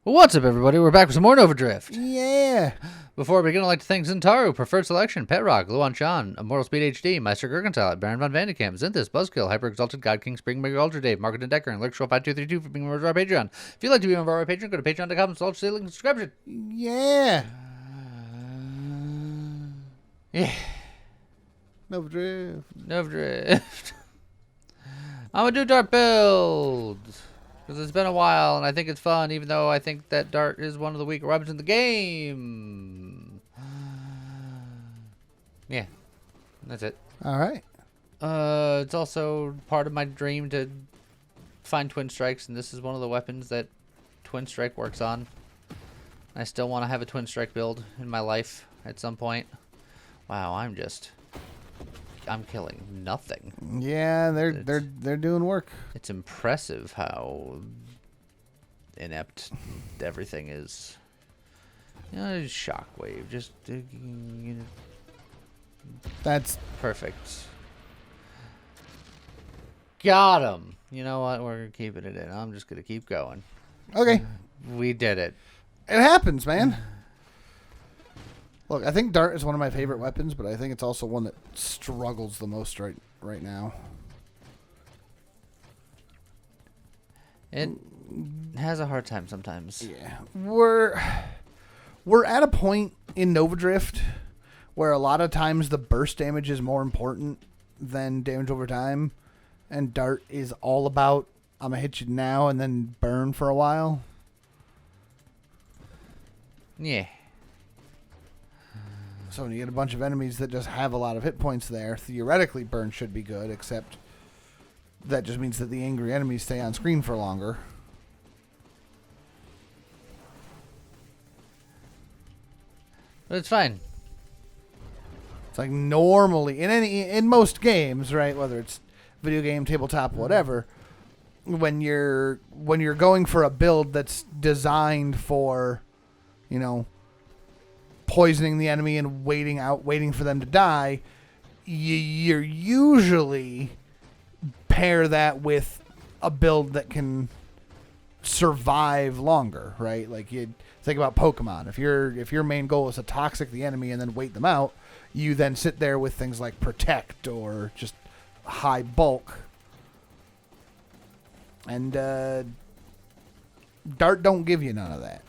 What's up, everybody? We're back with some more Nova Drift. Yeah. Before we begin, I'd like to thank Zentaru, Preferred Selection, Pet Rock, Luan Chan, Immortal Speed HD, Meister Gurgentile, Baron Von Vandekamp, Zinthus, Buzzkill, Hyper Exalted, God King, Spring, Mega Ultra Dave, Market and Decker, and Lurkshow5232 for being members of our Patreon. If you'd like to be a member of our Patreon, go to patreon.com/link subscription. Yeah. Yeah. Nova Drift. Nova Drift. I'm gonna do dart build. Because it's been a while, and I think it's fun, even though I think that dart is one of the weaker weapons in the game. Yeah, that's it. All right. It's also part of my dream to find Twin Strikes, and this is one of the weapons that Twin Strike works on. I still want to have a Twin Strike build in my life at some point. Wow, I'm killing nothing. Yeah, they're doing work. It's impressive how inept everything is. You know, shockwave, just That's perfect. Got him. You know what? We're keeping it in. I'm just gonna keep going. okay. We did it. It happens, man. Look, I think dart is one of my favorite weapons, but I think it's also one that struggles the most right now. It has a hard time sometimes. Yeah, we're at a point in Nova Drift where a lot of times the burst damage is more important than damage over time, and dart is all about I'm gonna hit you now and then burn for a while. Yeah. So when you get a bunch of enemies that just have a lot of hit points there, theoretically burn should be good, except that just means that the angry enemies stay on screen for longer. But it's fine. It's like normally in most games, right? Whether it's video game, tabletop, whatever, when you're going for a build that's designed for, you know, poisoning the enemy and waiting for them to die, you're usually pair that with a build that can survive longer, right? Like you think about Pokemon. If your main goal is to toxic the enemy and then wait them out, you then sit there with things like Protect or just high bulk. And dart don't give you none of that.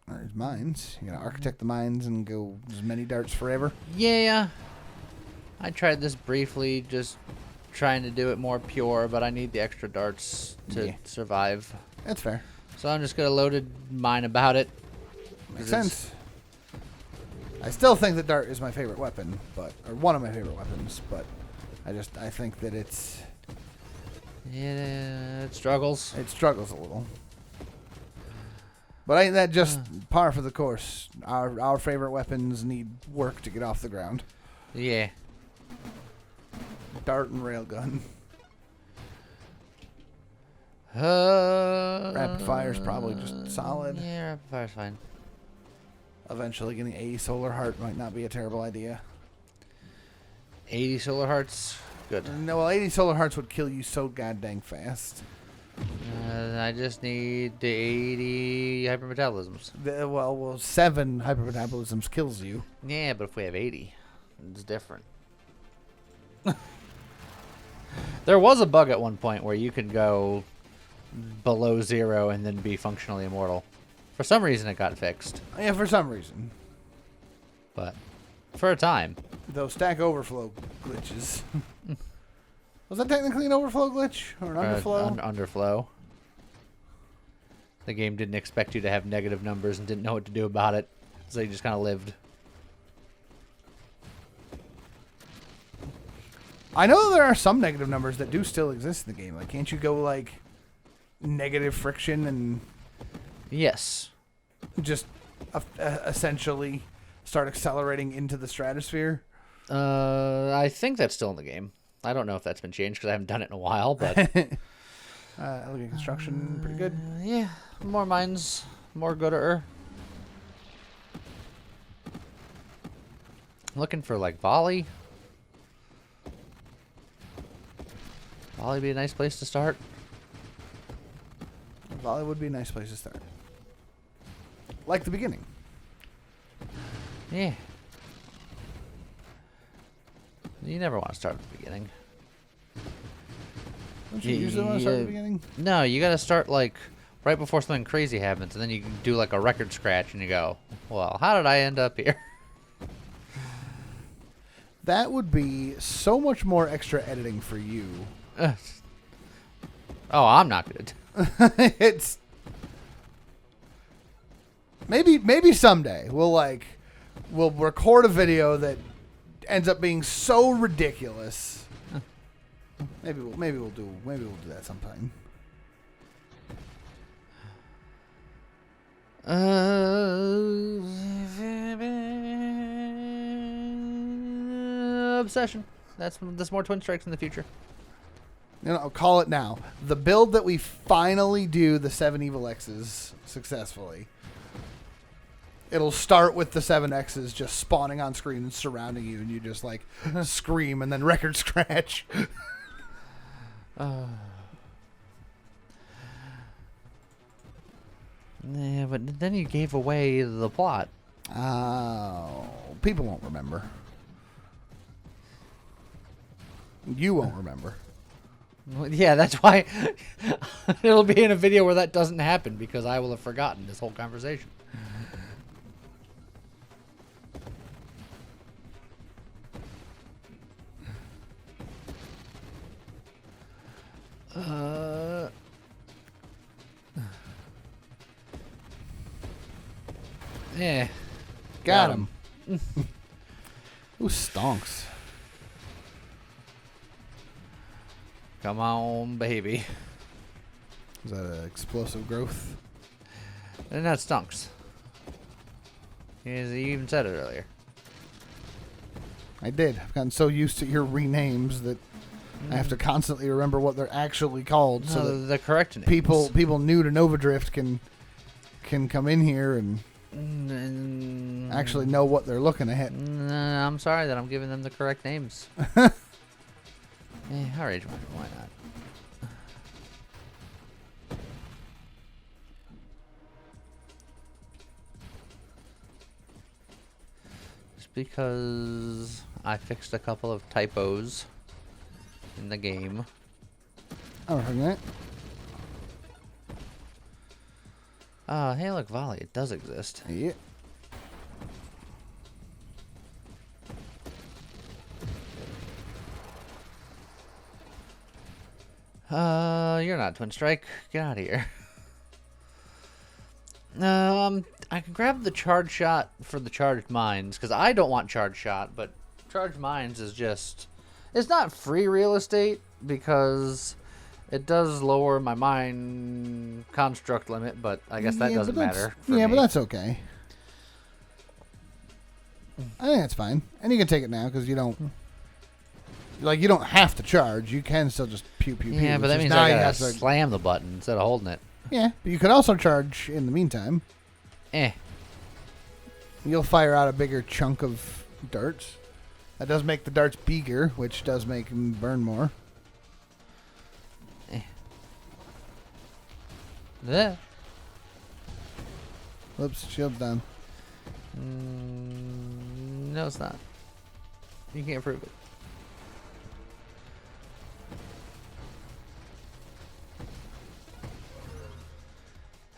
There's mines. You gotta architect the mines and go as many darts forever. Yeah. I tried this briefly, just trying to do it more pure, but I need the extra darts to survive. That's fair. So I'm just gonna loaded mine about it. Makes sense. I still think that dart is my favorite weapon, or one of my favorite weapons, but I think that Yeah, it struggles. It struggles a little. But ain't that just par for the course? Our favorite weapons need work to get off the ground. Yeah. Dart and railgun. Rapid fire's probably just solid. Yeah, rapid fire's fine. Eventually getting 80 solar heart might not be a terrible idea. 80 solar hearts? Good. No, well, 80 solar hearts would kill you so goddamn fast. I just need the 80 hypermetabolisms. Well, 7 hypermetabolisms kills you. Yeah, but if we have 80, it's different. There was a bug at one point where you could go below 0 and then be functionally immortal. For some reason, it got fixed. Yeah, for some reason. But for a time. Those stack overflow glitches. Was that technically an overflow glitch or an underflow? Underflow. The game didn't expect you to have negative numbers and didn't know what to do about it, so you just kind of lived. I know there are some negative numbers that do still exist in the game. Like, can't you go like negative friction and yes, just essentially start accelerating into the stratosphere? I think that's still in the game. I don't know if that's been changed because I haven't done it in a while, but looking at construction, pretty good. Yeah, more mines, more gooder. Looking for like volley. Volley be a nice place to start. Volley would be a nice place to start. Like the beginning. Yeah. You never want to start at the beginning. Don't you usually want to start at the beginning? No, you gotta start like right before something crazy happens, and then you can do like a record scratch, and you go, "Well, how did I end up here?" That would be so much more extra editing for you. Oh, I'm not good. It's maybe someday we'll record a video that ends up being so ridiculous. Maybe we'll do that sometime. Obsession. There's more twin strikes in the future. I'll call it now. The build that we finally do the 7 Evil X's successfully. It'll start with the 7 X's just spawning on screen and surrounding you, and you just like scream and then record scratch. Yeah, but then you gave away the plot. Oh, people won't remember. You won't remember. Well, yeah, that's why it'll be in a video where that doesn't happen, because I will have forgotten this whole conversation. Yeah. Got him. Ooh, stonks. Come on, baby. Is that an explosive growth? And that stunks. You even said it earlier. I did. I've gotten so used to your renames that I have to constantly remember what they're actually called, so that the correct names. people new to Nova Drift can come in here and actually know what they're looking at. I'm sorry that I'm giving them the correct names. I'll rage mine. Why not? Just because I fixed a couple of typos in the game. Oh, okay. Hey, look, volley. It does exist. Yeah. You're not Twin Strike. Get out of here. I can grab the charge shot for the charged mines, because I don't want charge shot, but charged mines is just... It's not free real estate, because it does lower my mine construct limit, but I guess that doesn't matter for me. But that's okay. I think that's fine. And you can take it now, because you don't... Like, you don't have to charge. You can still just pew, pew, pew. Yeah, but that means I gotta slam the button instead of holding it. Yeah, but you could also charge in the meantime. You'll fire out a bigger chunk of darts. That does make the darts bigger, which does make them burn more. Yeah. Whoops, shield's down. No, it's not. You can't prove it.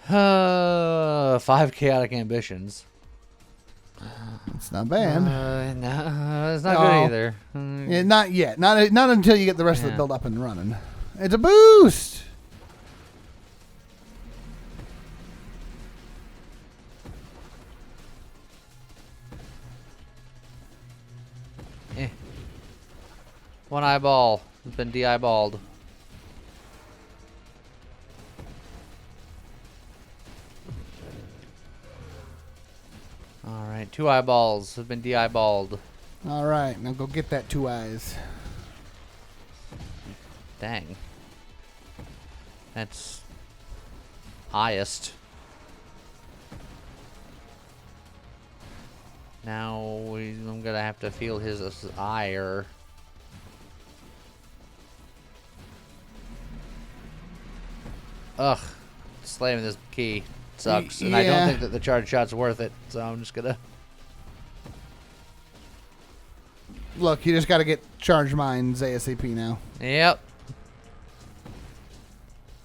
5 chaotic ambitions. It's not bad. No, it's not good either. Yeah, not yet. Not until you get the rest of the build up and running. It's a boost. One eyeball has been de-eyeballed. Alright, 2 eyeballs have been de-eyeballed. Alright, now go get that 2 eyes. Dang. That's highest. Now I'm gonna have to feel his ire. Ugh. slamming this key sucks, and I don't Yeah. think that the charge shot's worth it. So I'm just gonna. Look, you just got to get charge mines ASAP now. Yep.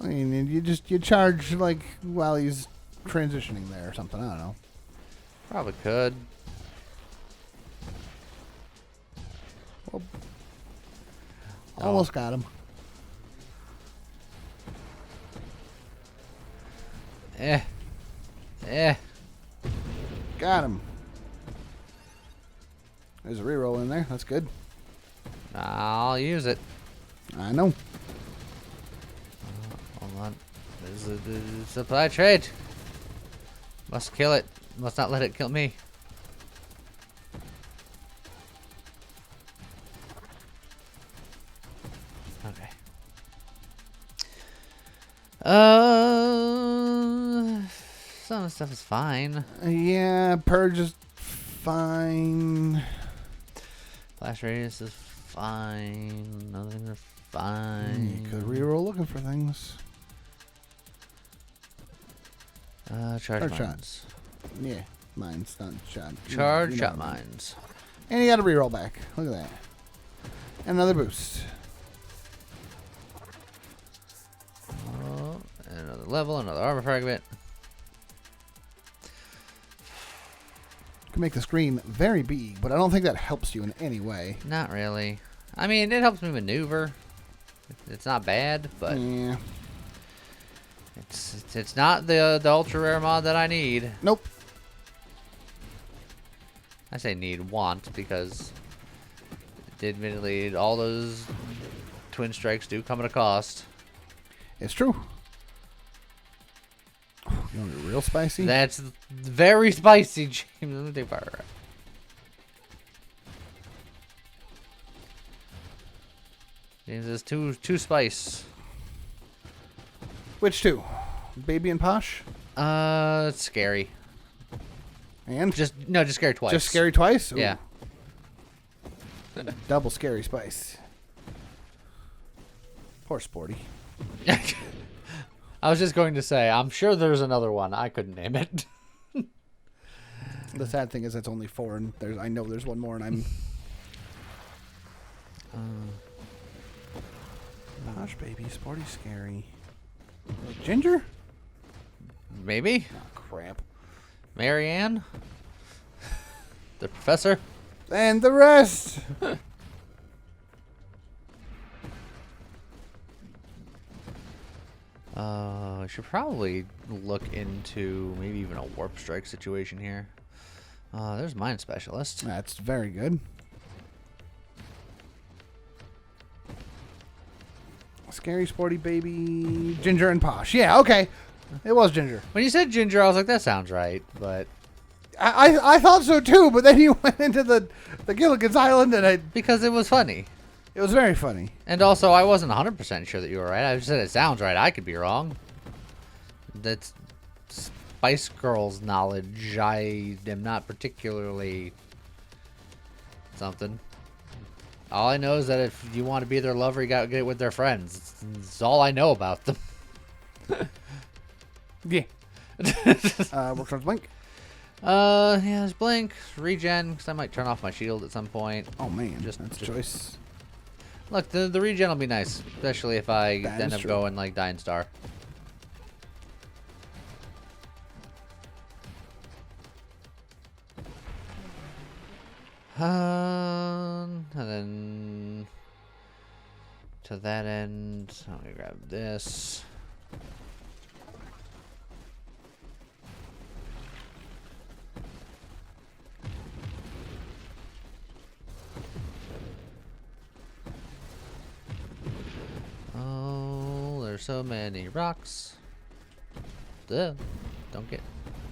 I mean, you charge like while he's transitioning there or something. I don't know. Probably could. Well, No. almost got him. Got him. There's a reroll in there. That's good. I'll use it. I know. Hold on. There's a supply trade. Must kill it. Must not let it kill me. Okay. Some of the stuff is fine. Yeah, purge is fine. Flash radius is fine. Nothing is fine. You could reroll looking for things. Charge Charge mines. Yeah, mine's not shot. Charge You know shot what I mean. mines. And you got to reroll back. Look at that. And another boost. Oh, and another level, another armor fragment. Can make the screen very big, but I don't think that helps you in any way. Not really. I mean, it helps me maneuver. It's not bad, but Yeah. it's not the ultra rare mod that I need. Nope. I say need, want, because admittedly all those twin strikes do come at a cost. It's true. You want it real spicy? That's very spicy, James. Let me take fire. James is too spice. Which two? Baby and Posh? It's scary. And? Just scary twice. Just scary twice? Ooh. Yeah. Double scary spice. Poor Sporty. I was just going to say, I'm sure there's another one. I couldn't name it. The sad thing is that's only 4, and I know there's one more, and I'm... Posh baby, Sporty scary. Ginger? Maybe. Oh, crap. Marianne? The professor? And the rest! I should probably look into maybe even a warp strike situation here. There's mine specialist. That's very good. Scary, Sporty baby, Ginger and Posh. Yeah, okay. It was Ginger. When you said Ginger, I was like, that sounds right, but I thought so too, but then you went into the Gilligan's Island, and because it was funny. it was very funny. And also, I wasn't 100% sure that you were right. I just said it sounds right. I could be wrong. That's Spice Girls knowledge. I am not particularly something. All I know is that if you want to be their lover, you got to get it with their friends. It's all I know about them. Yeah. Works on Blink. Yeah, there's Blink, regen, because I might turn off my shield at some point. Oh man, Just- that's just- choice. Look, the regen will be nice, especially if I That end is up true. going like Dying Star. And then to that end, let me grab this. Oh, there's so many rocks. Duh. Don't get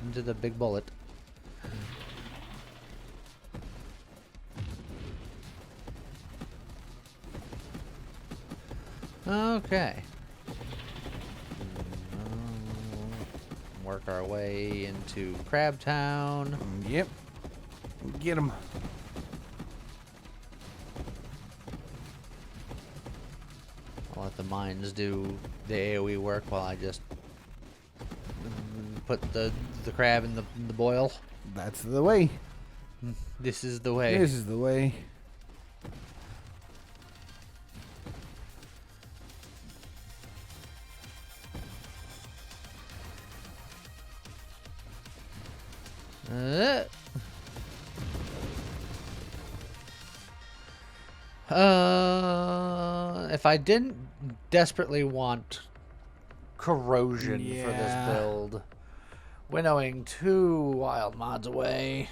into the big bullet. Okay. Work our way into Crab Town. Yep. Get him. I'll let the mines do the AoE work while I just put the crab in the boil. That's the way. This is the way. This is the way. If I didn't desperately want corrosion for this Yeah. build, winnowing 2 wild mods away,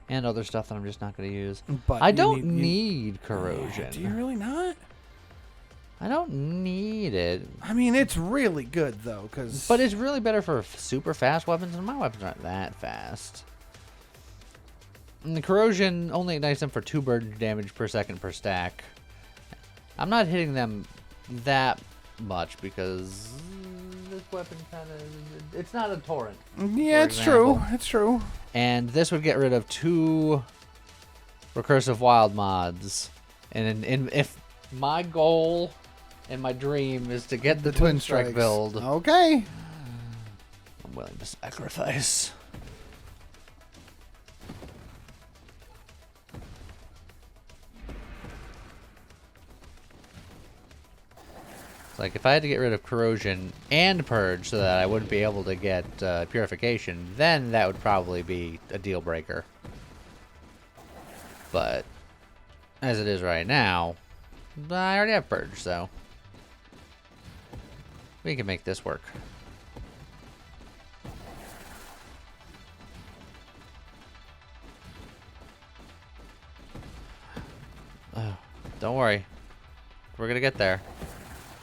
and other stuff that I'm just not going to use. But I you don't need- need corrosion. Do you really not? I don't need it. I mean, it's really good though, because. But it's really better for super fast weapons, and my weapons aren't that fast. And the corrosion only ignites them for 2 burn damage per second per stack. I'm not hitting them that much because this weapon kind of... It's not a torrent. Yeah, it's true. It's true. And this would get rid of 2 recursive wild mods. And if my goal and my dream is to get the Twin Strike Strikes. build, Okay. I'm willing to sacrifice. It's like if I had to get rid of corrosion and purge so that I wouldn't be able to get purification, then that would probably be a deal breaker. But as it is right now, I already have purge, so we can make this work. Oh, don't worry. We're gonna get there.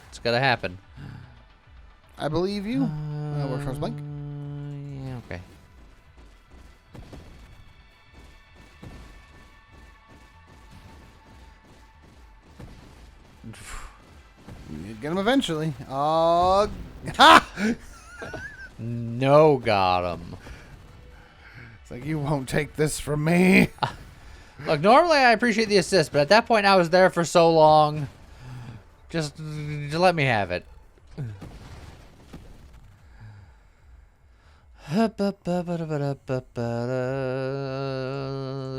It's gonna happen. I believe you. Works for blank. Yeah, okay. You get him eventually. Oh. Ha! No, got him. It's like, you won't take this from me. Look, normally I appreciate the assist, but at that point I was there for so long. Just let me have it.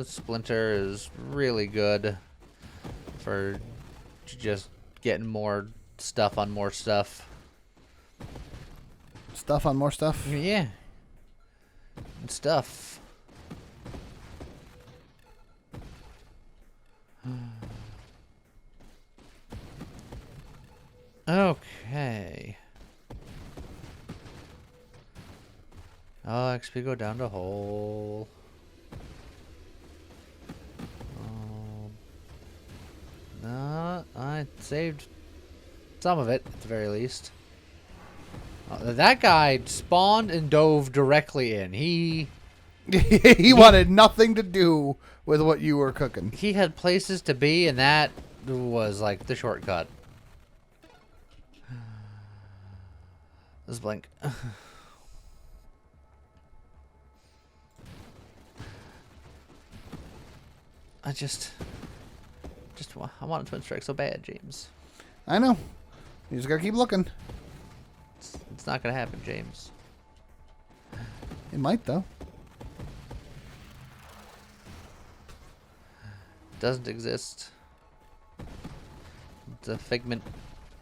Splinter is really good for just getting more stuff on more stuff. Stuff on more stuff. Yeah. And stuff. Okay. Oh, XP go down to whole. No, I saved some of it at the very least. That guy spawned and dove directly in. He wanted nothing to do with what you were cooking. He had places to be, and that was like the shortcut. Let's blink. I want a Twin Strike so bad, James. I know. You just gotta keep looking. It's not gonna happen, James. It might, though. Doesn't exist. It's a figment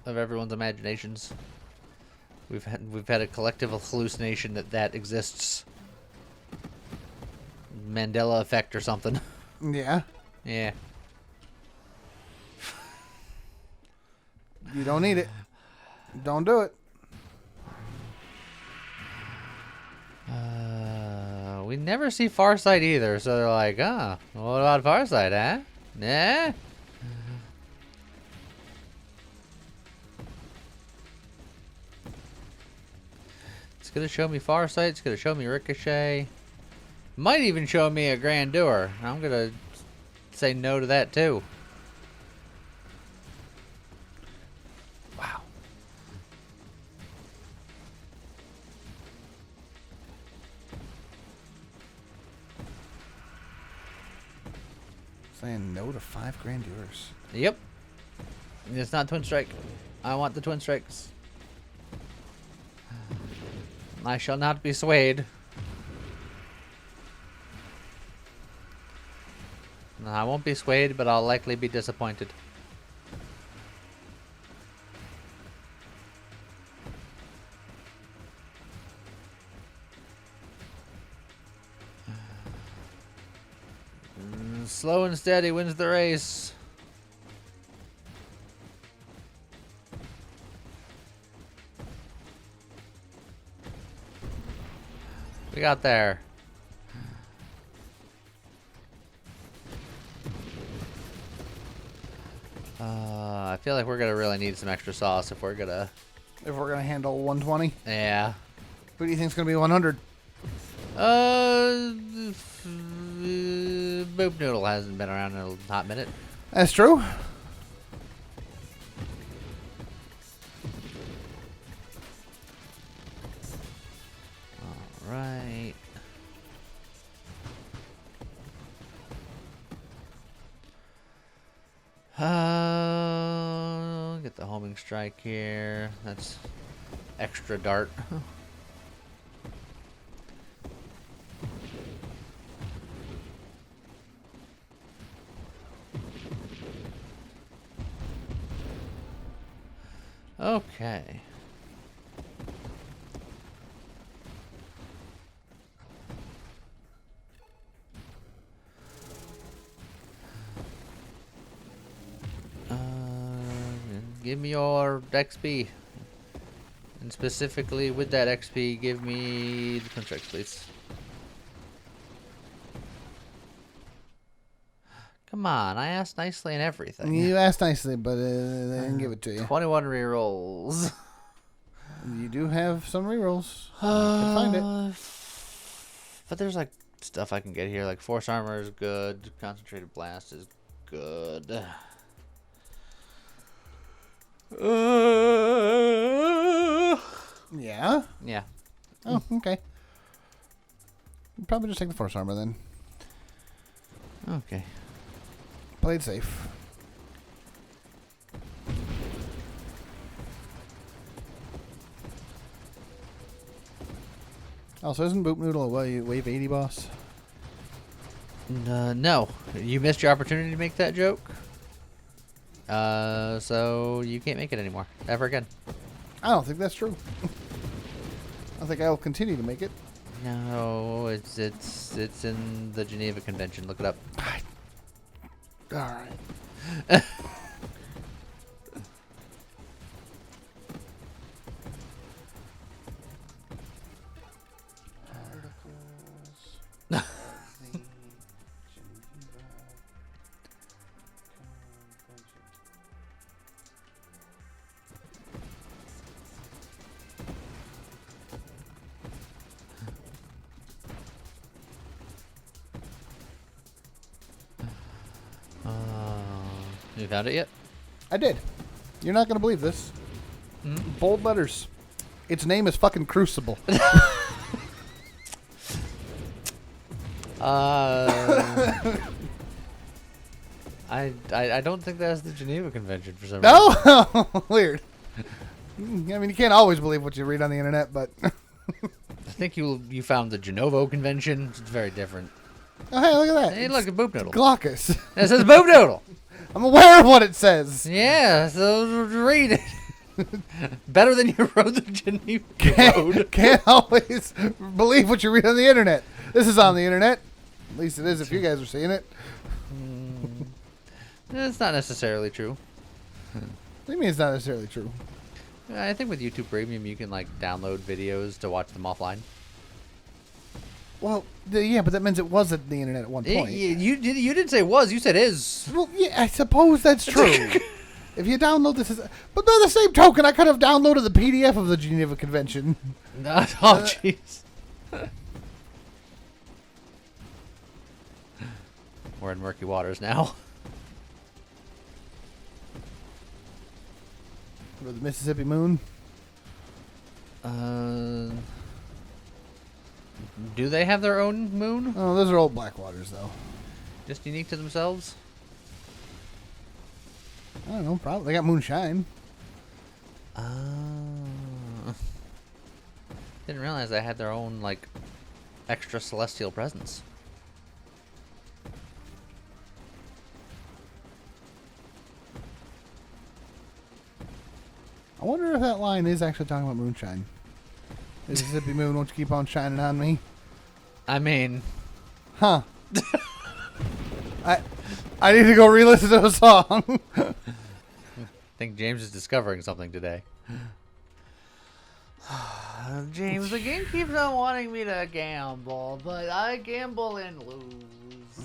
of everyone's imaginations. We've had a collective hallucination that exists. Mandela effect or something. Yeah. Yeah. You don't need it. Don't do it. We never see Farsight either, so they're like, what about Farsight, huh? Nah? It's gonna show me Farsight, it's gonna show me Ricochet. Might even show me a Grandeur. I'm gonna say no to that too. Wow. Saying no to 5 Grandeurs. Yep. It's not Twin Strike. I want the Twin Strikes. I shall not be swayed. No, I won't be swayed, but I'll likely be disappointed. Slow and steady wins the race. We got there. I feel like we're gonna really need some extra sauce if we're gonna handle 120. Yeah. Who do you think's gonna be 100? Boop Noodle hasn't been around in a hot minute. That's true. All right. Get the homing strike here. That's extra dart. Okay. Give me your XP. And specifically with that XP, give me the contract, please. Come on, I asked nicely and everything. You asked nicely, but they didn't give it to you. 21 rerolls. You do have some rerolls. You can find it. But there's like stuff I can get here. Like Force Armor is good. Concentrated Blast is good. Yeah? Yeah. Oh, okay. Probably just take the Force Armor then. Okay. Played safe. Also, isn't Boop Noodle a wave 80 boss? No. You missed your opportunity to make that joke. So you can't make it anymore. Ever again. I don't think that's true. I think I'll continue to make it. No, it's in the Geneva Convention. Look it up. All right. You found it yet? I did. You're not going to believe this. Bold letters. Its name is fucking Crucible. I don't think that's the Geneva Convention for some reason. No? Weird. I mean, you can't always believe what you read on the internet, but... I think you found the Genovo Convention. It's very different. Oh, hey, look at that. Hey, look at Boop Noodle. Glaucus. It says Boop Noodle. I'm aware of what it says. Yeah, so read it. Better than you wrote the Geneva Road. Can't always believe what you read on the internet. This is on the internet. At least it is if you guys are seeing it. It's not necessarily true. What do you mean it's not necessarily true? I think with YouTube Premium, you can like download videos to watch them offline. Well, yeah, but that means it was at the internet at one point. You didn't say was. You said is. Well, yeah, I suppose that's true. If you download this, but by the same token, I could have downloaded the PDF of the Geneva Convention. Oh, jeez. We're in murky waters now. For the Mississippi Moon. Do they have their own moon? Oh, those are old Blackwaters, though. Just unique to themselves? I don't know. Probably they got moonshine. Didn't realize they had their own, like, extra celestial presence. I wonder if that line is actually talking about moonshine. Mississippi moon, won't you keep on shining on me? I mean... Huh. I need to go re-listen to a song. I think James is discovering something today. James, the game keeps on wanting me to gamble, but I gamble and lose.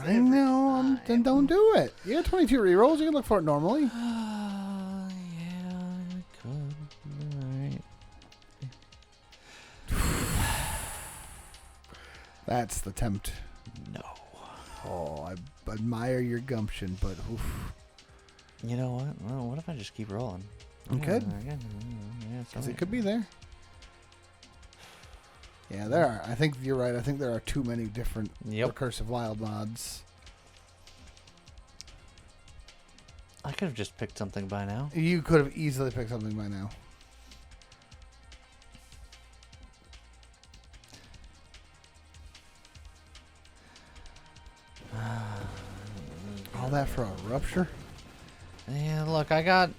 I know. Then don't do it. You got 22 rerolls. You can look for it normally. Yeah, I could. Alright. That's the tempt. No. Oh, I admire your gumption, but oof. You know what? Well, what if I just keep rolling? You could. Yeah, Because it could be there. Yeah, there are. I think you're right. I think there are too many different recursive wild mods. I could have just picked something by now. You could have easily picked something by now. All that for a rupture? Yeah, look, I got...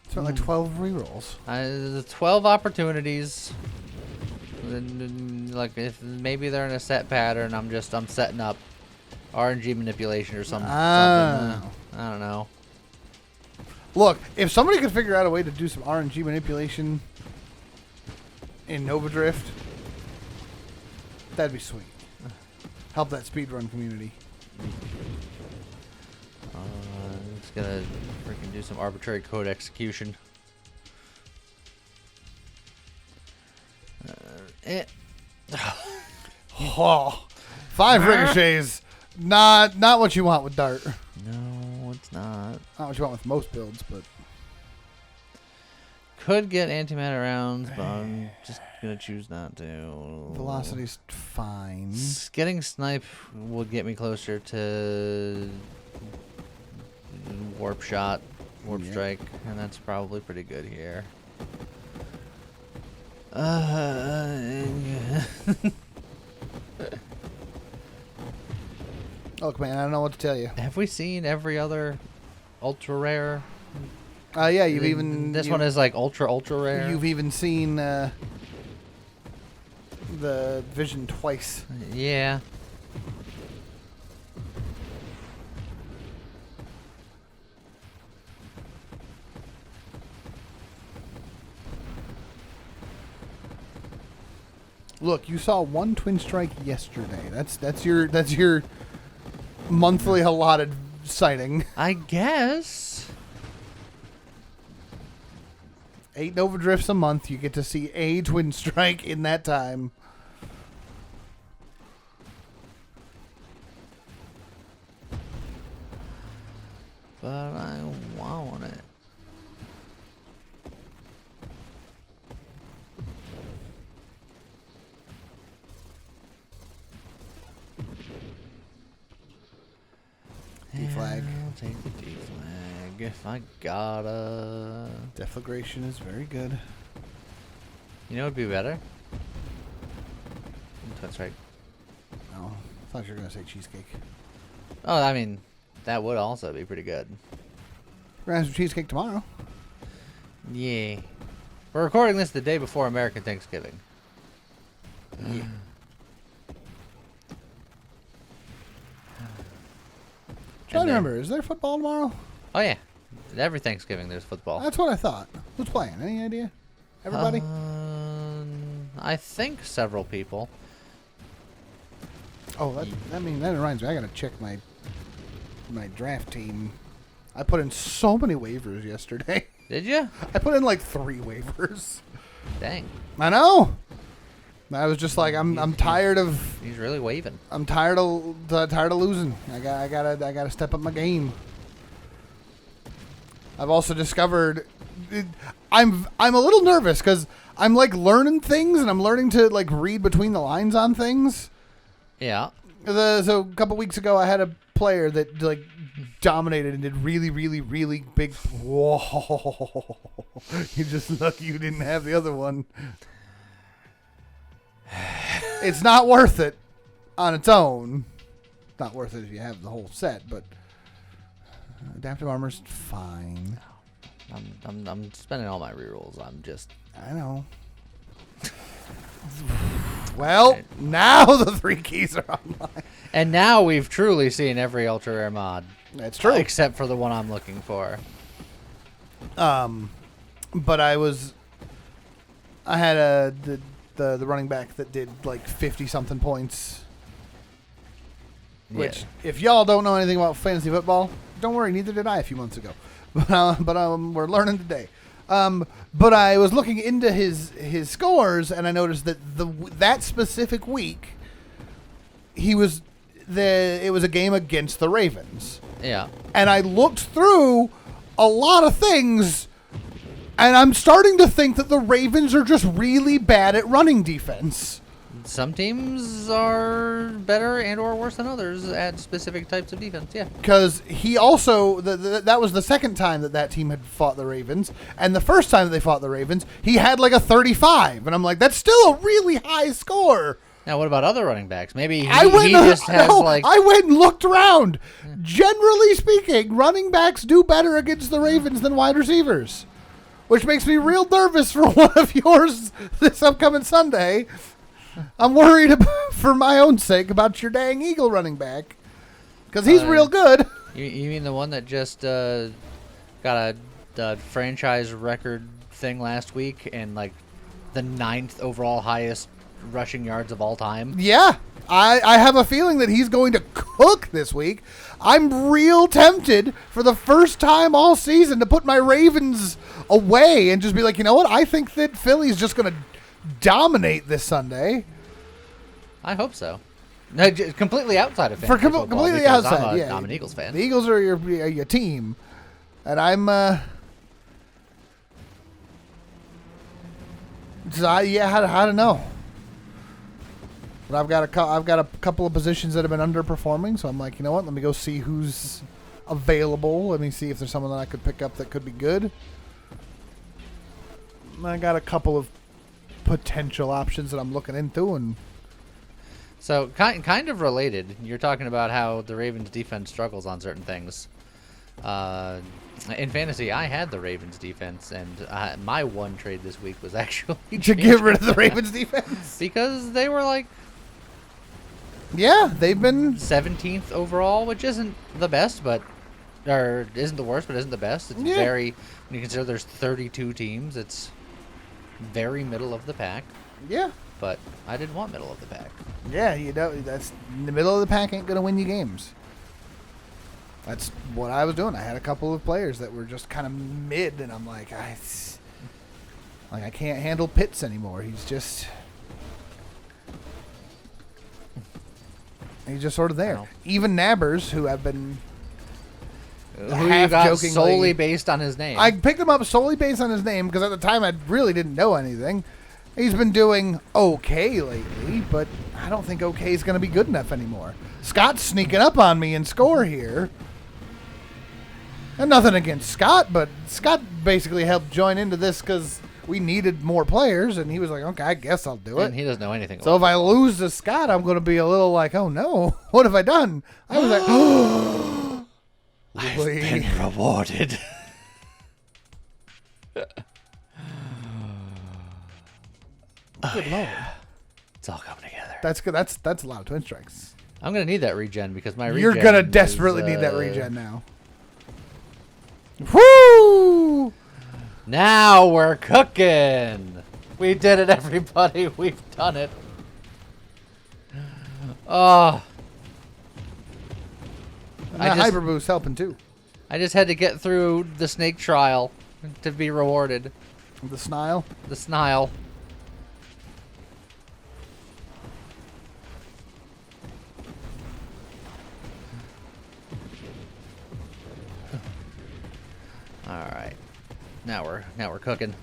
Spent like 12 rerolls. The 12 opportunities. Like, if maybe they're in a set pattern, I'm setting up RNG manipulation or something. I don't know. Look, if somebody could figure out a way to do some RNG manipulation in Nova Drift, that'd be sweet. Help that speedrun community. It's gonna freaking do some arbitrary code execution. Oh, 5 ricochets. Not what you want with Dart. No, it's not. Not what you want with most builds, but could get antimatter rounds, but I'm just gonna choose not to. Velocity's fine. Getting snipe would get me closer to warp shot, warp strike, and that's probably pretty good here. Look, man, I don't know what to tell you. Have we seen every other ultra rare? Yeah, you've even... This one is like ultra rare. You've even seen the Vision twice. Yeah. Look, you saw 1 twin strike yesterday. That's your monthly allotted sighting. I guess. 8 Nova Drifts a month. You get to see a twin strike in that time. But I want it. D-flag. I'll take the D-flag if I gotta. Deflagration is very good. You know what would be better? That's right. Oh, I thought you were going to say cheesecake. Oh, I mean, that would also be pretty good. We're going to have some cheesecake tomorrow. Yeah. We're recording this the day before American Thanksgiving. Yeah. Trying to remember, is there football tomorrow? Oh, yeah. Every Thanksgiving there's football. That's what I thought. Who's playing? Any idea? Everybody? I think several people. Oh, that reminds me. I got to check my draft team. I put in so many waivers yesterday. Did you? I put in like 3 waivers. Dang. I know. I was just like, I'm tired of. He's really waving. I'm tired of losing. I gotta step up my game. I've also discovered, I'm a little nervous because I'm like learning things and I'm learning to like read between the lines on things. Yeah. So a couple weeks ago, I had a player that like dominated and did really, really, really big. Whoa! You're just lucky you didn't have the other one. It's not worth it on its own. Not worth it if you have the whole set, but adaptive armor's fine. I'm spending all my rerolls. I know. Well, now the 3 keys are online. And now we've truly seen every ultra rare mod. That's true. Except for the one I'm looking for. But I had the running back that did like 50 something points. Which, if y'all don't know anything about fantasy football, don't worry, neither did I a few months ago. But we're learning today. But I was looking into his scores, and I noticed that that specific week, it was a game against the Ravens. Yeah. And I looked through a lot of things, and I'm starting to think that the Ravens are just really bad at running defense. Some teams are better and or worse than others at specific types of defense, yeah. Because he also, that was the second time that team had fought the Ravens, and the first time that they fought the Ravens, he had like a 35, and I'm like, that's still a really high score. Now, what about other running backs? Maybe I went and looked around. Yeah. Generally speaking, running backs do better against the Ravens than wide receivers, which makes me real nervous for one of yours this upcoming Sunday. I'm worried for my own sake about your dang Eagle running back, because he's real good. You mean the one that just got a franchise record thing last week and like the 9th overall highest rushing yards of all time? Yeah, I have a feeling that he's going to cook this week. I'm real tempted for the first time all season to put my Ravens away and just be like, you know what? I think that Philly's just going to dominate this Sunday. I hope so. No, completely outside of fantasy football, completely because outside. I'm an Eagles fan. The Eagles are your team, and I'm I don't know. But I've got a couple of positions that have been underperforming, so I'm like, you know what? Let me go see who's available. Let me see if there's someone that I could pick up that could be good. I got a couple of potential options that I'm looking into, and so kind of related. You're talking about how the Ravens defense struggles on certain things. In fantasy, I had the Ravens defense, and my one trade this week was actually to get rid of the Ravens defense because they were like, yeah, they've been 17th overall, which isn't the best, or isn't the worst, but isn't the best. It's very, when you consider there's 32 teams, it's very middle of the pack. Yeah. But I didn't want middle of the pack. Yeah, that's the middle of the pack ain't gonna win you games. That's what I was doing. I had a couple of players that were just kind of mid, and I'm like, I can't handle Pitts anymore. He's just sort of there. Wow. Even Nabbers, who have been Who you got half-jokingly solely based on his name. I picked him up solely based on his name because at the time I really didn't know anything. He's been doing okay lately, but I don't think okay is going to be good enough anymore. Scott's sneaking up on me in score here. And nothing against Scott, but Scott basically helped join into this because we needed more players, and he was like, okay, I guess I'll do it. And he doesn't know anything So about if I lose to Scott, I'm going to be a little like, oh no, what have I done? I was like, oh. I've been rewarded. Good lord. It's all coming together. That's good. That's a lot of twin strikes. I'm going to need that regen because my regen You're going to is, desperately need that regen now. Woo! Now we're cooking. We did it, everybody. We've done it. Oh. That hyper boost helping too. I just had to get through the snake trial to be rewarded. The snile. The snile. All right. Now we're cooking.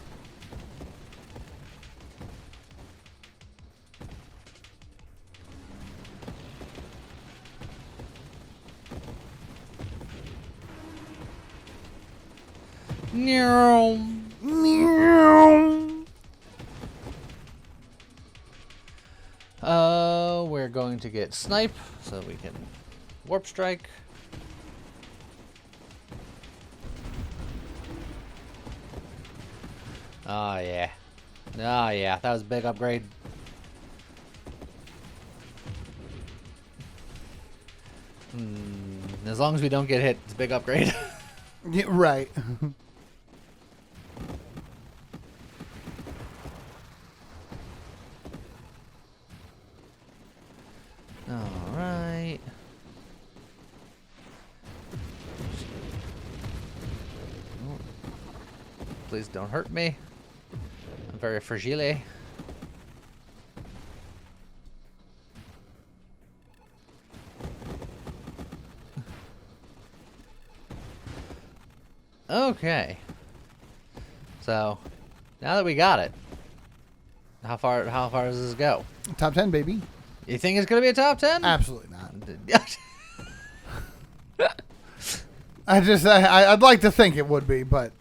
Meow. Meow. We're going to get snipe so we can warp strike. Oh yeah. Oh yeah, that was a big upgrade. As long as we don't get hit, it's a big upgrade. Yeah, right. Alright. Please don't hurt me. I'm very fragile. Okay. So, now that we got it, how far does this go? Top 10, baby. You think it's gonna be a top 10? Absolutely not. I'd like to think it would be, but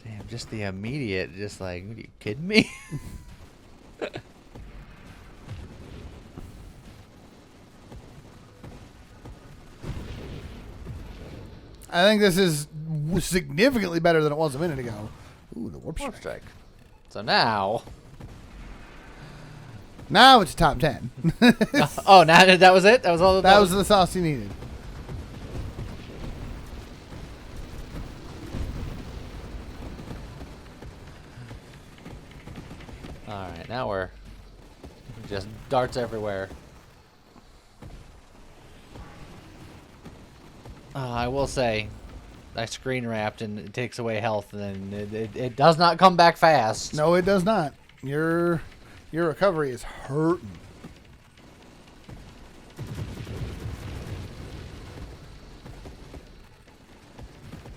Damn, just the immediate, just like, are you kidding me? I think this is significantly better than it was a minute ago. Ooh, the warp Warp strike. strike. So now, Now it's top 10. oh, now that was it. That was all. That was the sauce you needed. All right, now we're just darts everywhere. I will say, I screen wrapped and it takes away health, and then it does not come back fast. No, it does not. Your recovery is hurting.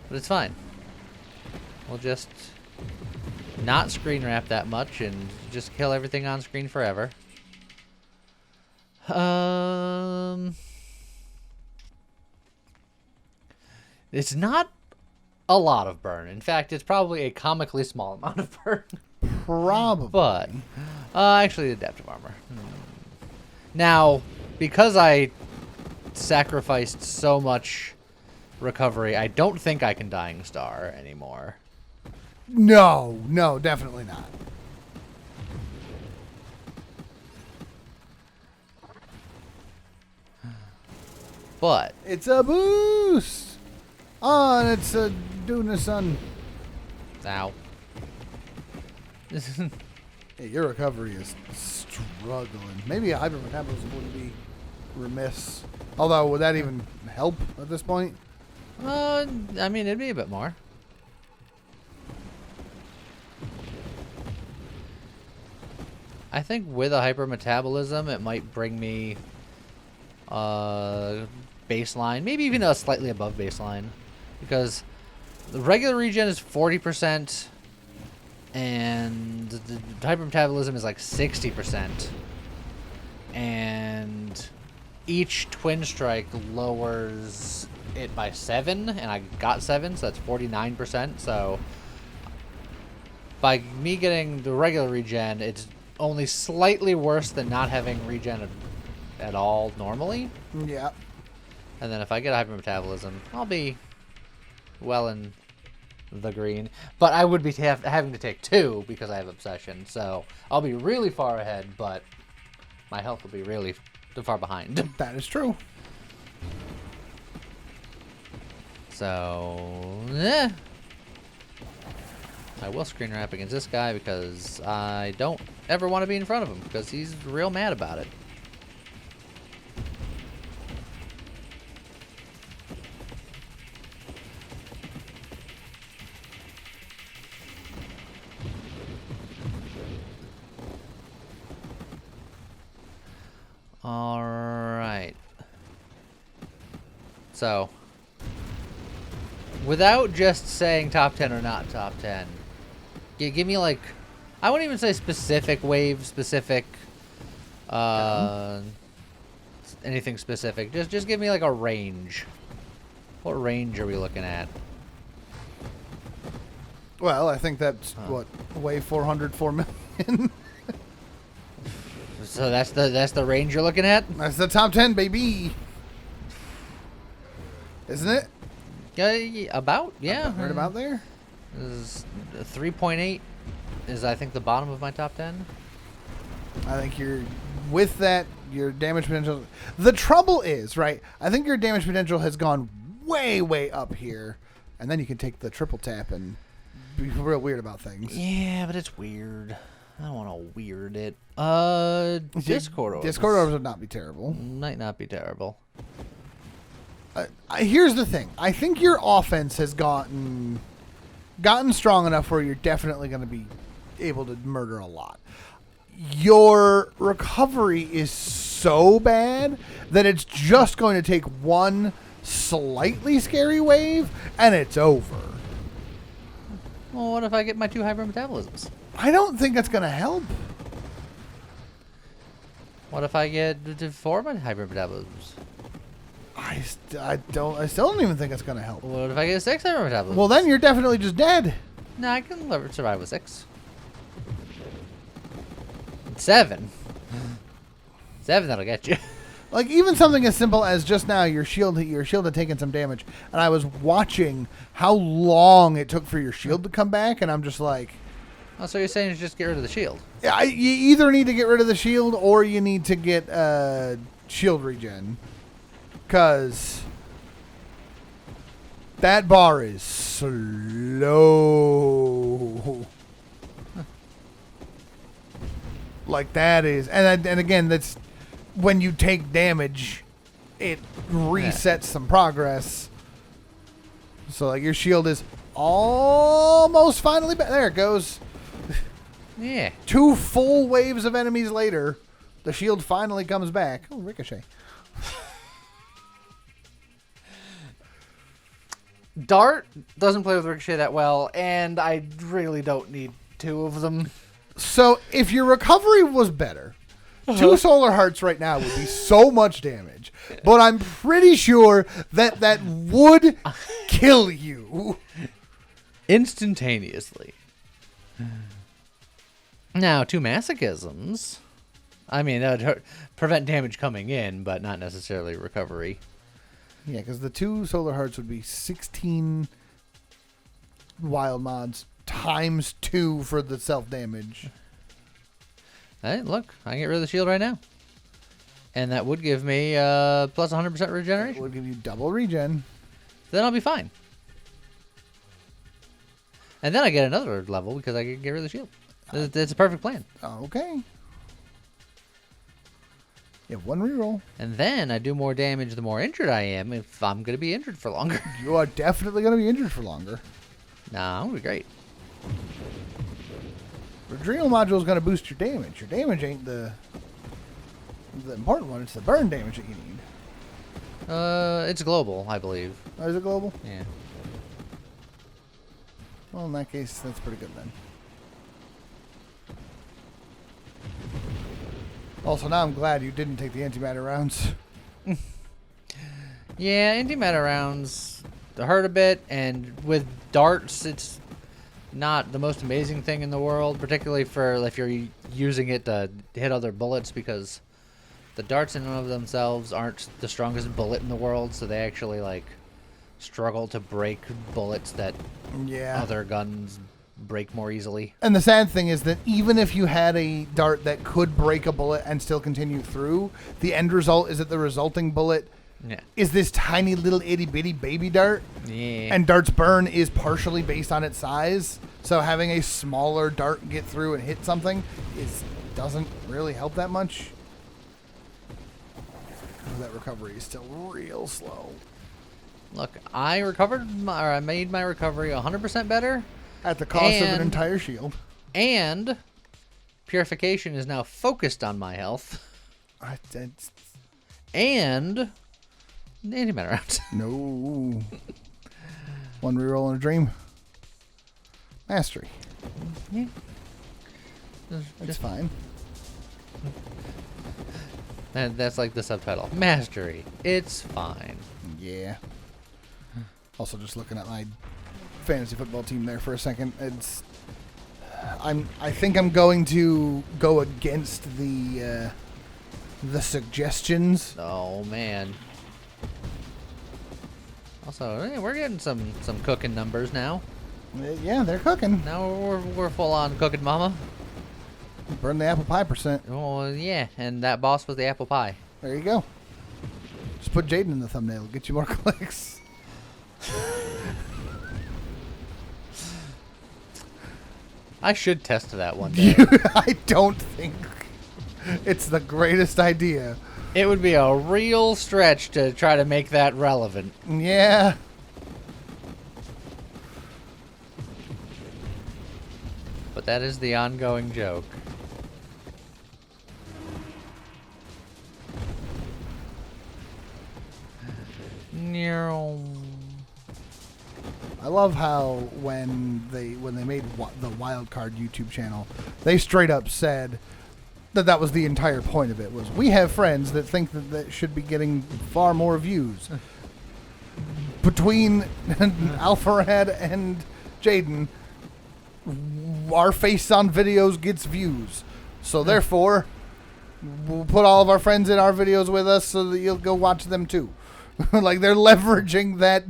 But it's fine. We'll just not screen wrap that much and just kill everything on screen forever. It's not a lot of burn. In fact, it's probably a comically small amount of burn. Probably. But, actually, adaptive armor. Now, because I sacrificed so much recovery, I don't think I can Dying Star anymore. No, definitely not. But It's a boost. Oh, and it's a doing the sun. ow. Hey, your recovery is struggling. Maybe a hypermetabolism wouldn't be remiss. Although, would that even help at this point? I mean, it'd be a bit more. I think with a hypermetabolism, it might bring me baseline, maybe even a slightly above baseline, because the regular regen is 40%, and the hypermetabolism is like 60%, and each twin strike lowers it by 7, and I got 7, so that's 49%. So by me getting the regular regen, it's only slightly worse than not having regen at all normally. Yeah. And then if I get a hypermetabolism, I'll be well in the green. But I would be having to take 2 because I have obsession. So I'll be really far ahead, but my health will be really far behind. That is true. So, I will screen wrap against this guy because I don't ever want to be in front of him because he's real mad about it. All right. So, without just saying top 10 or not top 10, give me like, I wouldn't even say specific wave, specific, anything specific. Just give me like a range. What range are we looking at? Well, I think that's what, wave 404 million. So that's the range you're looking at? That's the top 10, baby. Isn't it? About, yeah. Right about there? Is 3.8 is, I think, the bottom of my top 10. I think you're, with that, your damage potential. The trouble is, right, I think your damage potential has gone way, way up here. And then you can take the triple tap and be real weird about things. Yeah, but it's weird. I don't want to weird it. Discord orbs. Discord orbs would not be terrible. Might not be terrible. Here's the thing. I think your offense has gotten strong enough where you're definitely going to be able to murder a lot. Your recovery is so bad that it's just going to take one slightly scary wave and it's over. Well, what if I get my 2 hyper metabolisms? I don't think that's going to help. What if I get 4 hyper metabolisms? I still don't even think it's going to help. What if I get 6 hyper metabolisms? Well, then you're definitely just dead. No, I can survive with 6. 7. 7, that'll get you. Like, even something as simple as just now, your shield had taken some damage, and I was watching how long it took for your shield to come back, and I'm just like... Oh, so you're saying just get rid of the shield? Yeah, you either need to get rid of the shield, or you need to get shield regen. Because that bar is slow. Like, that is... And again, that's... When you take damage, it resets some progress. So, like, your shield is almost finally back. There it goes. Yeah. 2 full waves of enemies later, the shield finally comes back. Oh, ricochet. Dart doesn't play with Ricochet that well, and I really don't need 2 of them. So, if your recovery was better... 2 solar hearts right now would be so much damage, but I'm pretty sure that would kill you instantaneously. Now, 2 masochisms. I mean, that would prevent damage coming in, but not necessarily recovery. Yeah, because the 2 solar hearts would be 16 wild mods times 2 for the self damage. Hey, look, I can get rid of the shield right now. And that would give me plus 100% regeneration. It would give you double regen. Then I'll be fine. And then I get another level because I can get rid of the shield. It's a perfect plan. Okay. You have 1 reroll. And then I do more damage the more injured I am if I'm going to be injured for longer. You are definitely going to be injured for longer. Nah, I'm going to be great. Adrenal module is going to boost your damage. Your damage ain't the important one. It's the burn damage that you need. It's global, I believe. Oh, is it global? Yeah. Well, in that case, that's pretty good then. Also, now I'm glad you didn't take the antimatter rounds. Yeah, antimatter rounds hurt a bit, and with darts, it's not the most amazing thing in the world, particularly for if you're using it to hit other bullets, because the darts in and of themselves aren't the strongest bullet in the world, so they actually like struggle to break bullets that other guns break more easily. And the sad thing is that even if you had a dart that could break a bullet and still continue through, the end result is that the resulting bullet is this tiny little itty-bitty baby dart. Yeah. And dart's burn is partially based on its size. So having a smaller dart get through and hit something doesn't really help that much. That recovery is still real slow. Look, I made my recovery 100% better. At the cost of an entire shield. And purification is now focused on my health. And antimatter rounds. No. 1 reroll and a dream. Mastery. Yeah. It's fine. That's like the subtitle. Mastery. It's fine. Yeah. Also, just looking at my fantasy football team there for a second. It's I think I'm going to go against the suggestions. Oh man. Also, hey, we're getting some cooking numbers now. Yeah, they're cooking. Now we're full on cooking, mama. Burn the apple pie percent. Oh yeah, and that boss was the apple pie. There you go. Just put Jaden in the thumbnail. Get you more clicks. I should test that one day. I don't think it's the greatest idea. It would be a real stretch to try to make that relevant. Yeah. But that is the ongoing joke. I love how when they made the Wild Card YouTube channel, they straight up said that was the entire point of it. Was we have friends that think that should be getting far more views. Between Alpharad and Jaden, our face on videos gets views. So therefore, we'll put all of our friends in our videos with us so that you'll go watch them too. Like they're leveraging that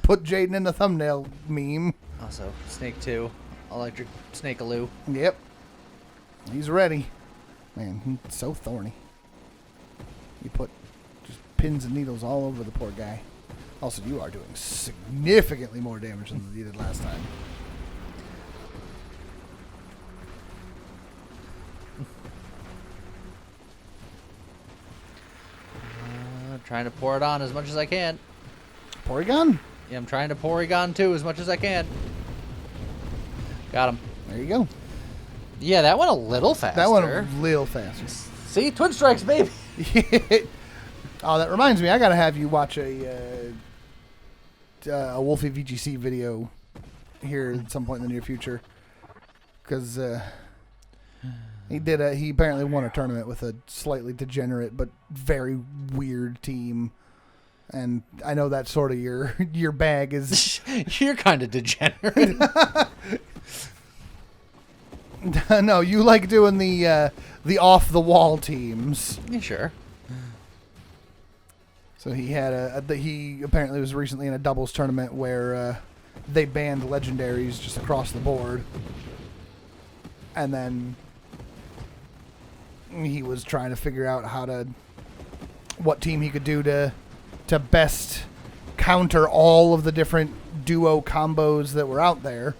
put Jaden in the thumbnail meme. Also, Snake 2, Electric Snakealoo. Yep. He's ready. Man, he's so thorny. You put just pins and needles all over the poor guy. Also, you are doing significantly more damage than you did last time. Trying to pour it on as much as I can. Porygon? Yeah, I'm trying to Porygon too as much as I can. Got him. There you go. Yeah, that went a little faster. That went a little faster. See? Twin Strikes, baby! Oh, that reminds me. I got to have you watch a Wolfie VGC video here at some point in the near future. Because he apparently won a tournament with a slightly degenerate but very weird team. And I know that's sort of your bag is. You're kind of degenerate. No, you like doing the off the wall teams. Yeah, sure. So he had he apparently was recently in a doubles tournament where they banned legendaries just across the board, and then he was trying to figure out what team he could do to best counter all of the different duo combos that were out there.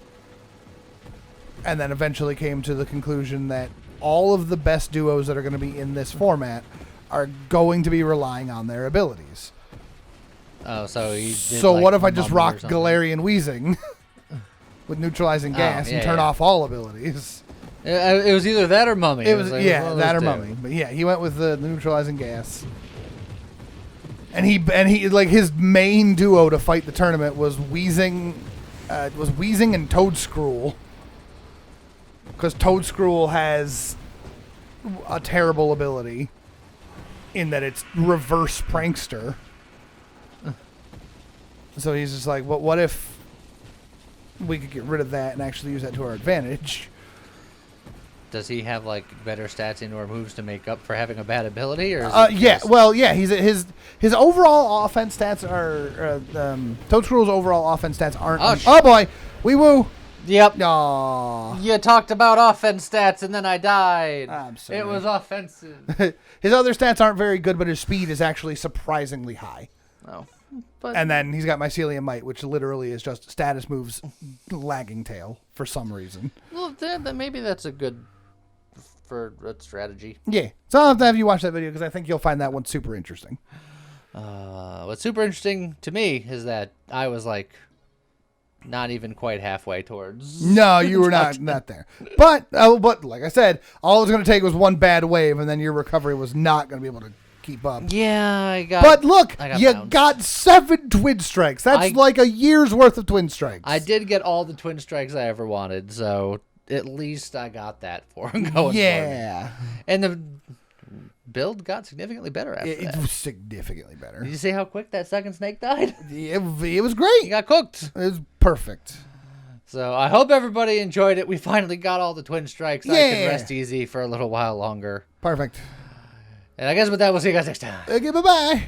And then eventually came to the conclusion that all of the best duos that are going to be in this format are going to be relying on their abilities. Oh, so he did So like what if I just Mummy rock or something? Galarian Wheezing with neutralizing gas and turn off all abilities? It was either that or Mummy. It was like, yeah, one of that or those two. Mummy. But yeah, he went with the neutralizing gas. And he like his main duo to fight the tournament was Wheezing and Toadscruel. Because Toadscruel has a terrible ability in that it's reverse prankster. So he's just like, what if we could get rid of that and actually use that to our advantage? Does he have like better stats and/or moves to make up for having a bad ability, or? He's his overall offense stats are Toadscruel's overall offense stats aren't. Oh boy, wee woo. Yep. Aww. You talked about offense stats and then I died. I'm sorry. It was offensive. His other stats aren't very good, but his speed is actually surprisingly high. Oh. But And then he's got Mycelium Might, which literally is just status moves lagging tail for some reason. well, then maybe that's a good for a strategy. Yeah. So I'll have to have you watch that video because I think you'll find that one super interesting. What's super interesting to me is that I was like not even quite halfway towards. No, you were not there. But like I said, all it was going to take was one bad wave, and then your recovery was not going to be able to keep up. Yeah, I got. But look, you bounced. got 7 twin strikes. That's like a year's worth of twin strikes. I did get all the twin strikes I ever wanted, so at least I got that for him going. Yeah. For me. And the build got significantly better after It that. was significantly better. Did you see how quick that second snake died? It was great. He got cooked. It was perfect. So I hope everybody enjoyed it. We finally got all the twin strikes. I Yeah. can rest easy for a little while longer. Perfect. And I guess with that, we'll see you guys next time. Okay, bye-bye.